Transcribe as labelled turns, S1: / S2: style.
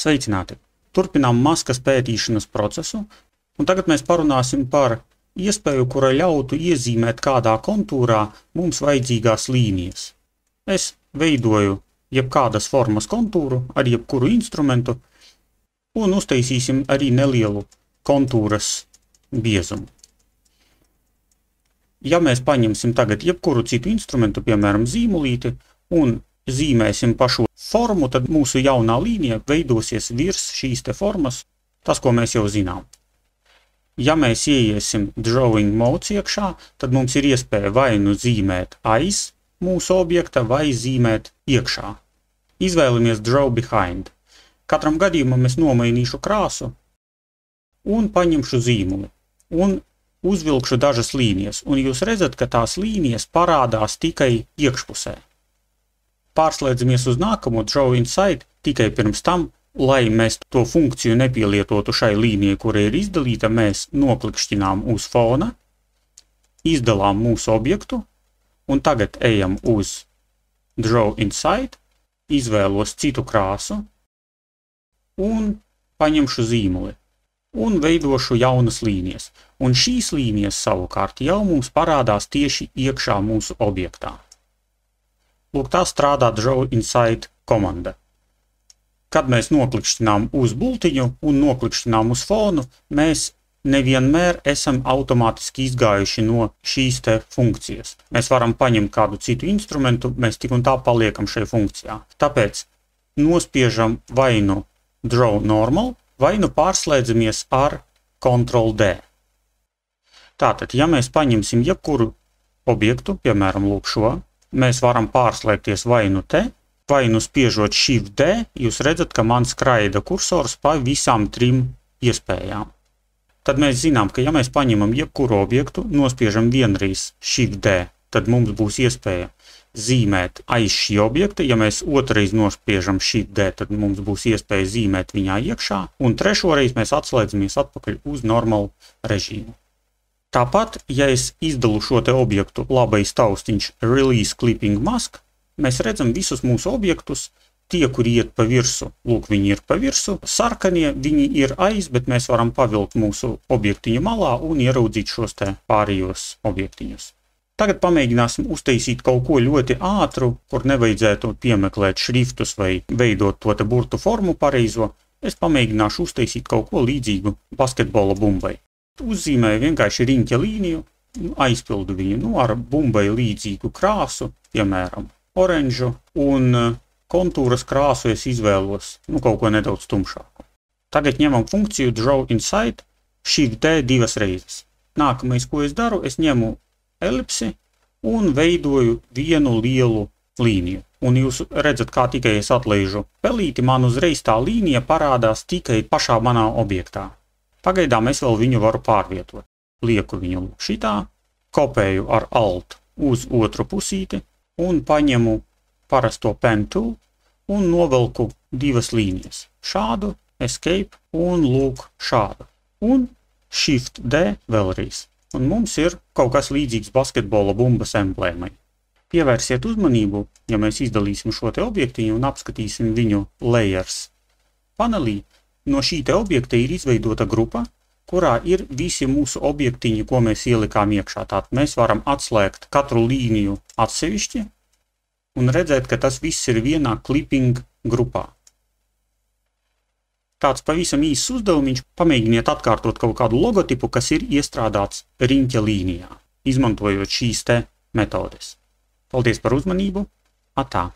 S1: Sveicināti! Turpinām maskas pētīšanas procesu, un tagad mēs parunāsim par iespēju, kura ļautu iezīmēt kādā kontūrā mums vajadzīgās līnijas. Es veidoju jebkādas formas kontūru ar jebkuru instrumentu, un uztaisīsim arī nelielu kontūras biezumu. Ja mēs paņemsim tagad jebkuru citu instrumentu, piemēram zīmolīti, un zīmēsim pa šo formu, tad mūsu jaunā līnija veidosies virs šīs te formas, tas, ko mēs jau zinām. Ja mēs ieiesim Drawing Modes iekšā, tad mums ir iespēja vai nu zīmēt aiz mūsu objekta, vai zīmēt iekšā. Izvēlamies Draw Behind. Katram gadījumam es nomainīšu krāsu un paņemšu zīmuli. Un uzvilkšu dažas līnijas, un jūs redzat, ka tās līnijas parādās tikai iekšpusē. Pārslēdzamies uz nākamo Draw Inside tikai pirms tam, lai mēs to funkciju nepielietotu šai līnijai, kura ir izdalīta, mēs noklikšķinām uz fona, izdalām mūsu objektu, un tagad ejam uz Draw Inside, izvēlos citu krāsu, un paņemšu zīmuli, un veidošu jaunas līnijas. Un šīs līnijas savukārt jau mums parādās tieši iekšā mūsu objektā. Lūk, tā strādā Draw Inside komanda. Kad mēs noklikšķinām uz bultiņu un noklikšķinām uz fonu, mēs nevienmēr esam automātiski izgājuši no šīs te funkcijas. Mēs varam paņemt kādu citu instrumentu, mēs tik un tā paliekam šai funkcijā. Tāpēc nospiežam vai nu Draw Normal, vai nu pārslēdzamies ar Ctrl D. Tātad, ja mēs paņemsim jebkuru objektu, piemēram, lūk šo, mēs varam pārslēgties vai nu te, vai nu spiežot Shift D, jūs redzat, ka man skraida kursors pa visām trim iespējām. Tad mēs zinām, ka ja mēs paņemam jebkuru objektu, nospiežam vienreiz Shift D, tad mums būs iespēja zīmēt aiz šī objekta. Ja mēs otrreiz nospiežam Shift D, tad mums būs iespēja zīmēt viņā iekšā, un trešoreiz mēs atslēdzamies atpakaļ uz normālu režīmu. Tāpat, ja es izdalu šo te objektu labais taustiņš Release Clipping Mask, mēs redzam visus mūsu objektus, tie, kuri iet pa virsu, lūk, viņi ir pa virsu, sarkanie, viņi ir aiz, bet mēs varam pavilkt mūsu objektiņu malā un ieraudzīt šos te pārējos objektiņus. Tagad pamēģināsim uztaisīt kaut ko ļoti ātru, kur nevajadzētu piemeklēt šriftus vai veidot to te burtu formu pareizo. Es pamēģināšu uztaisīt kaut ko līdzīgu basketbola bumbai. Uzzīmēju vienkārši riņķa līniju, aizpildu viņu ar bumbai līdzīgu krāsu, piemēram, oranžu, un kontūras krāsu es izvēlos kaut ko nedaudz tumšāku. Tagad ņemam funkciju Draw Inside, Shift D divas reizes. Nākamais, ko es daru, es ņemu elipsi un veidoju vienu lielu līniju. Un jūs redzat, kā tikai es atlaižu pelīti, man uzreiz tā līnija parādās tikai pašā manā objektā. Pagaidām es vēl viņu varu pārvietot. Lieku viņu šitā, kopēju ar Alt uz otru pusīti un paņemu parasto Pen Tool un novelku divas līnijas. Šādu, Escape un lūk šādu. Un Shift D vēlreiz. Un mums ir kaut kas līdzīgs basketbola bumbas emblēmai. Pievērsiet uzmanību, ja mēs izdalīsim šo te objektiņu un apskatīsim viņu Layers panelī. No šī te objekta ir izveidota grupa, kurā ir visi mūsu objektiņi, ko mēs ielikām iekšā. Tātad mēs varam atslēgt katru līniju atsevišķi un redzēt, ka tas viss ir vienā clipping grupā. Tāds pavisam īsts uzdevumiņš, pamēģiniet atkārtot kaut kādu logotipu, kas ir iestrādāts riņķa līnijā, izmantojot šīs te metodes. Paldies par uzmanību! Atā!